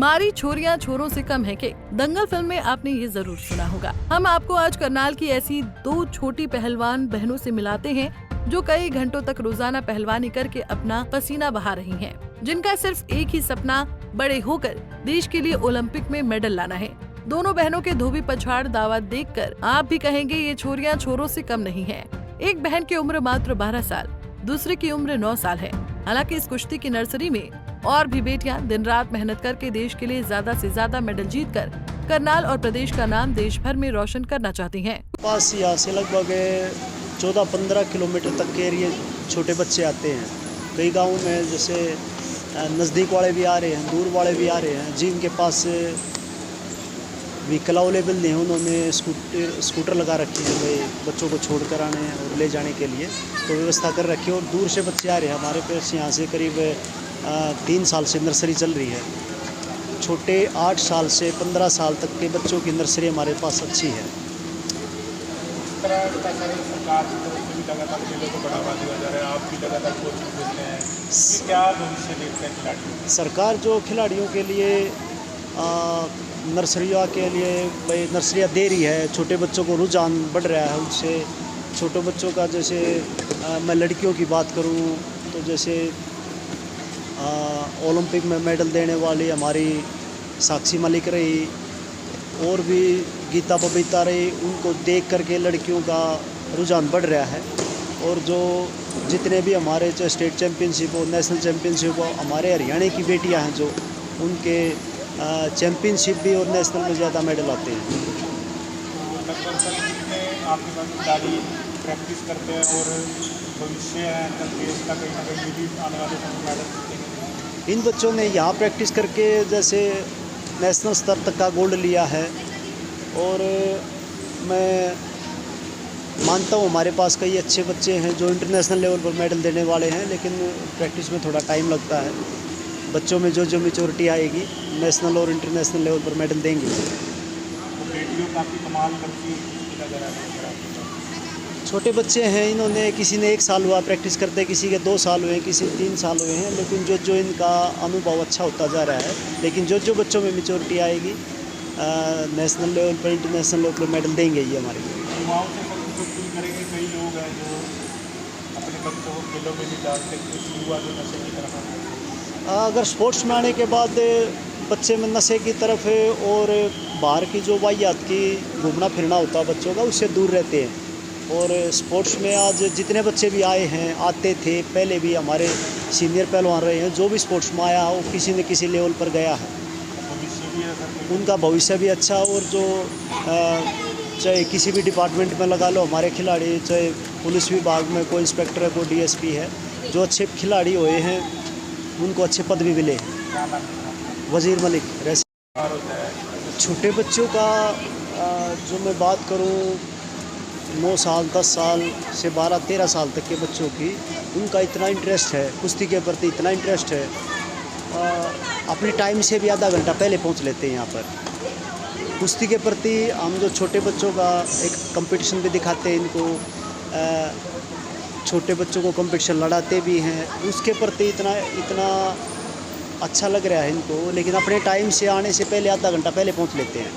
मारी छोरियां छोरों से कम है के दंगल फिल्म में आपने ये जरूर सुना होगा। हम आपको आज करनाल की ऐसी दो छोटी पहलवान बहनों से मिलाते हैं जो कई घंटों तक रोजाना पहलवानी करके अपना पसीना बहा रही हैं, जिनका सिर्फ एक ही सपना बड़े होकर देश के लिए ओलंपिक में मेडल लाना है। दोनों बहनों के धोबी पछाड़ दावा देखकर आप भी कहेंगे ये छोरियां छोरों से कम नहीं है। एक बहन की उम्र मात्र 12 साल, दूसरी की उम्र 9 साल है। हालांकि इस कुश्ती की नर्सरी में और भी बेटियां दिन रात मेहनत करके देश के लिए ज्यादा से ज्यादा मेडल जीतकर करनाल और प्रदेश का नाम देश भर में रोशन करना चाहती हैं। पास यहाँ से लगभग 14-15 किलोमीटर तक के एरिए छोटे बच्चे आते हैं। कई गाँव में जैसे नज़दीक वाले भी आ रहे हैं, दूर वाले भी आ रहे हैं। जिनके पास व्हीकल अवेलेबल नहीं है उन्होंने स्कूटर लगा रखी है भाई बच्चों को छोड़ कर आने और ले जाने के लिए, तो व्यवस्था कर रखी है। और दूर से बच्चे आ रहे हैं। हमारे पास यहाँ से करीब 3 साल से नर्सरी चल रही है। छोटे 8 साल से 15 साल तक के बच्चों की नर्सरी हमारे पास अच्छी है। सरकार की तरफ से भी लगातार खेलों को बढ़ावा दिया जा रहा है, आप भी लगातार कोचिंग देते हैं, ये क्या भविष्य देखते हैं खिलाड़ियों? सरकार जो खिलाड़ियों के लिए नर्सरियों के लिए भाई नर्सरियाँ दे रही है, छोटे बच्चों को रुझान बढ़ रहा है उनसे। छोटे बच्चों का जैसे मैं लड़कियों की बात करूं तो जैसे ओलंपिक में मेडल देने वाली हमारी साक्षी मलिक रही और भी गीता बबीता रही, उनको देख करके लड़कियों का रुझान बढ़ रहा है। और जो जितने भी हमारे जो स्टेट चैम्पियनशिप हो, नेशनल चैम्पियनशिप हो, हमारे हरियाणा की बेटियां हैं जो उनके चैम्पियनशिप भी और नेशनल में ज़्यादा मेडल आते हैं। आपके पास खिलाड़ी प्रैक्टिस करते हैं और भविष्य है देश का कहीं ना कहीं भी आने वाले समय मेडल जीतेंगे। इन बच्चों ने यहाँ प्रैक्टिस करके जैसे नेशनल स्तर तक का गोल्ड लिया है। और मैं मानता हूँ हमारे पास कई अच्छे बच्चे हैं जो इंटरनेशनल लेवल पर मेडल देने वाले हैं, लेकिन प्रैक्टिस में थोड़ा टाइम लगता है। बच्चों में जो मैच्योरिटी आएगी नेशनल और इंटरनेशनल लेवल पर मेडल देंगे। बेटियों काफ़ी कमाल करती छोटे बच्चे हैं, इन्होंने किसी ने 1 साल हुआ प्रैक्टिस करते, किसी के 2 साल हुए, किसी 3 साल हुए हैं, लेकिन जो इनका अनुभव अच्छा होता जा रहा है। लेकिन जो बच्चों में मैच्योरिटी आएगी नेशनल लेवल पर इंटरनेशनल लेवल पर मेडल देंगे ये हमारे युवाओं से करेंगे। कई लोग हैं जो अपने बच्चों को खेलों में भी डालते, कुछ युवा जो नशे की तरफ अगर स्पोर्ट्स में आने के बाद बच्चे में नशे की तरफ और बाहर की जो वाहियात की घूमना फिरना होता है बच्चों का, उससे दूर रहते हैं। और स्पोर्ट्स में आज जितने बच्चे भी आए हैं, आते थे पहले भी, हमारे सीनियर पहलवान रहे हैं, जो भी स्पोर्ट्स में आया वो किसी न किसी लेवल पर गया है। उनका भविष्य भी अच्छा। और जो चाहे किसी भी डिपार्टमेंट में लगा लो हमारे खिलाड़ी, चाहे पुलिस विभाग में कोई इंस्पेक्टर है, कोई DSP है, जो अच्छे खिलाड़ी हुए हैं उनको अच्छे पद भी मिले हैं। वजीर मलिक। छोटे बच्चों का जो मैं बात करूं 9 साल 10 साल से 12-13 साल तक के बच्चों की, उनका इतना इंटरेस्ट है कुश्ती के प्रति, इतना इंटरेस्ट है अपने टाइम से भी आधा घंटा पहले पहुंच लेते हैं यहाँ पर कुश्ती के प्रति। हम जो छोटे बच्चों का एक कंपटीशन भी दिखाते हैं इनको, छोटे बच्चों को कंपटीशन लड़ाते भी हैं, उसके प्रति इतना अच्छा लग रहा है इनको। लेकिन अपने टाइम से आने से पहले आधा घंटा पहले पहुंच लेते हैं।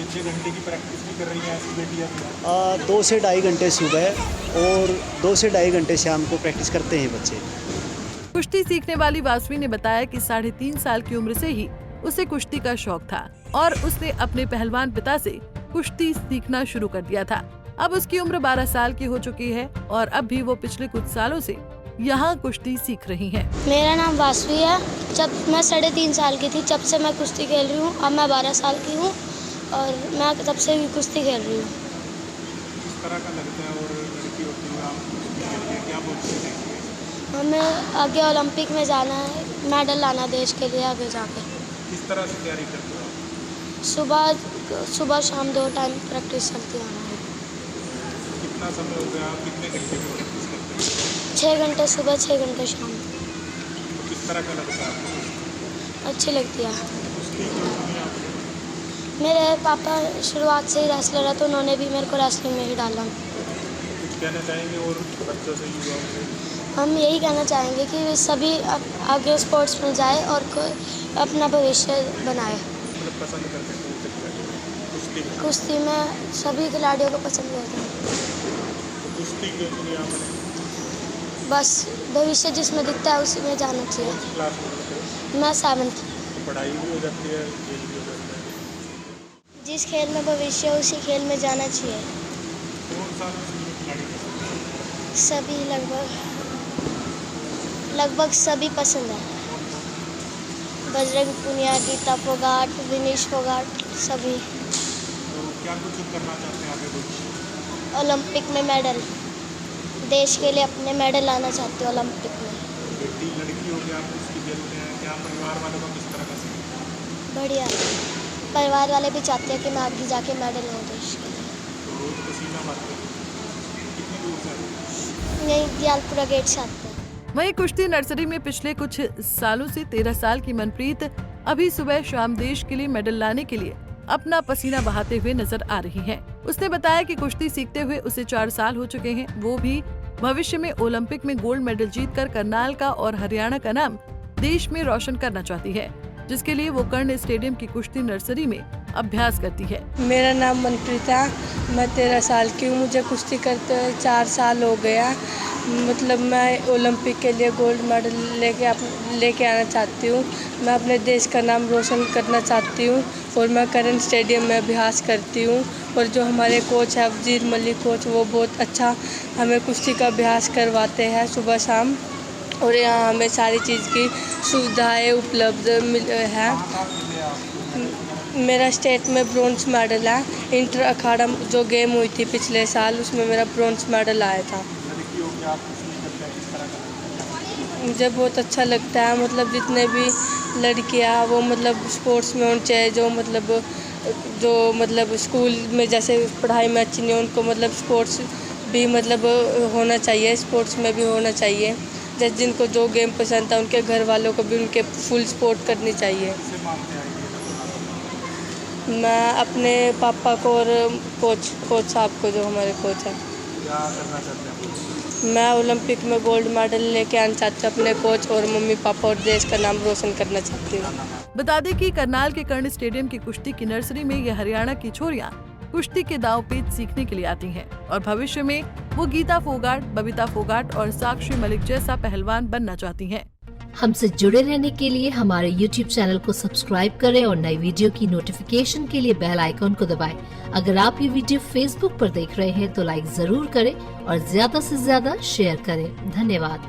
6 घंटे की प्रैक्टिस भी कर रही हैं ऐसी बेटियां? 2 से ढाई घंटे सुबह और 2 से ढाई घंटे शाम को प्रैक्टिस करते हैं बच्चे। कुश्ती सीखने वाली वासवी ने बताया कि 3.5 साल की उम्र से ही उसे कुश्ती का शौक था और उसने अपने पहलवान पिता से कुश्ती सीखना शुरू कर दिया था। अब उसकी उम्र 12 साल की हो चुकी है और अब भी वो पिछले कुछ सालों से यहाँ कुश्ती सीख रही हैं। मेरा नाम वासवी है। जब मैं 3.5 साल की थी तब से मैं कुश्ती खेल रही हूँ। अब मैं 12 साल की हूँ और मैं तब से भी कुश्ती खेल रही हूँ। किस तरह का लगता है और लड़की होती है आप कुश्ती खेल रही हैं, क्या भविष्य देखती है? हमें आगे ओलंपिक में जाना है, मेडल लाना देश के लिए आगे जाके। किस तरह से तैयारी करते हो? सुबह शाम 2 टाइम प्रैक्टिस चलती है हमारी। कितना समय हो गया, कितने घंटे की प्रैक्टिस करते हैं? 6 घंटे सुबह, 6 घंटे शाम। तो किस तरह का लगता है आपको? अच्छी लगती है। कुश्ती क्यों चुनी आपने? मेरे पापा शुरुआत से ही रेसलर है तो उन्होंने भी मेरे को रेसलिंग में ही डाला। तो कुछ कहना चाहेंगे और बच्चों से, युवाओं से? हम यही कहना चाहेंगे कि सभी आगे स्पोर्ट्स में जाए और अपना भविष्य बनाए। मतलब पसंद करते हैं कौन से खिलाड़ी? कुश्ती में? कुश्ती में सभी खिलाड़ियों को पसंद करते हैं। तो कुश्ती क्यों चुनी आपने? बस भविष्य जिसमें दिखता है उसी में जाना चाहिए। कौन सी क्लास में पढ़ते हो? मैं 7th। तो पढ़ाई भी हो जाती है, खेल भी हो जाता है। जिस खेल में भविष्य है उसी खेल में जाना चाहिए। कौन सा कुश्ती में खिलाड़ी पसंद है? सभी लगभग सभी पसंद है। बजरंग पुनिया, गीता फोगाट, विनेश फोगाट, सभी। तो क्या कुछ करना चाहते हैं आगे भविष्य? ओलंपिक में मेडल, देश के लिए अपने मेडल लाना चाहती हूँ ओलंपिक में। बेटी लड़की हो गया, आप कुश्ती खेलते हैं, क्या परिवार वालों का किस तरह का सपोर्ट है? बढ़िया। परिवार वाले भी चाहते हैं कि मैं आगे जाके मेडल लूँ देश के लिए। तो रोज पसीना मारते हैं, कितनी दूर से आते हैं? यही दियालपुरा गेट से आते हैं। वहीं कुश्ती नर्सरी में पिछले कुछ सालों से 13 साल की मनप्रीत अभी सुबह शाम देश के लिए मेडल लाने के लिए अपना पसीना बहाते हुए नजर आ रही हैं। उसने बताया कि कुश्ती सीखते हुए उसे 4 साल हो चुके हैं। वो भी भविष्य में ओलंपिक में गोल्ड मेडल जीतकर करनाल का और हरियाणा का नाम देश में रोशन करना चाहती है, जिसके लिए वो कर्ण स्टेडियम की कुश्ती नर्सरी में अभ्यास करती है। मेरा नाम मनप्रीत है, मैं 13 साल की हूँ। मुझे कुश्ती करते हुए 4 साल हो गया। मतलब मैं ओलंपिक के लिए गोल्ड मेडल लेके आना चाहती हूँ। मैं अपने देश का नाम रोशन करना चाहती हूँ और मैं कर्ण स्टेडियम में अभ्यास करती हूँ। और जो हमारे कोच है वजीर मलिक कोच, वो बहुत अच्छा हमें कुश्ती का अभ्यास करवाते हैं सुबह शाम। और यहाँ हमें सारी चीज़ की सुविधाएं उपलब्ध है। मेरा स्टेट में ब्रोंज मेडल है। इंटर अखाड़ा जो गेम हुई थी पिछले साल, उसमें मेरा ब्रोंज मेडल आया था। लड़की हो गया, आप कुश्ती करते हैं, किस तरह का लगता है? मुझे बहुत अच्छा लगता है। मतलब जितने भी लड़कियाँ वो मतलब स्पोर्ट्स में होनी चाहिए, जो मतलब स्कूल में जैसे पढ़ाई में अच्छी नहीं है, उनको मतलब स्पोर्ट्स भी मतलब होना चाहिए, स्पोर्ट्स में भी होना चाहिए। जैसे जिनको जो गेम पसंद है उनके घर वालों को भी उनके फुल सपोर्ट करनी चाहिए। किससे मानते हैं आइडिया? मैं अपने पापा को और कोच साहब को, जो हमारे कोच हैं। क्या करना चाहते हैं? मैं ओलंपिक में गोल्ड मेडल लेके आना चाहती हूँ। अपने कोच और मम्मी पापा और देश का नाम रोशन करना चाहती हूँ। बता दें कि करनाल के कर्ण स्टेडियम की कुश्ती की नर्सरी में ये हरियाणा की छोरियां कुश्ती के दांव पेच सीखने के लिए आती हैं और भविष्य में वो गीता फोगाट, बबीता फोगाट और साक्षी मलिक जैसा पहलवान बनना चाहती हैं। हमसे जुड़े रहने के लिए हमारे YouTube चैनल को सब्सक्राइब करें और नई वीडियो की नोटिफिकेशन के लिए बेल आइकॉन को दबाएं। अगर आप ये वीडियो Facebook पर देख रहे हैं तो लाइक जरूर करें और ज्यादा से ज्यादा शेयर करें। धन्यवाद।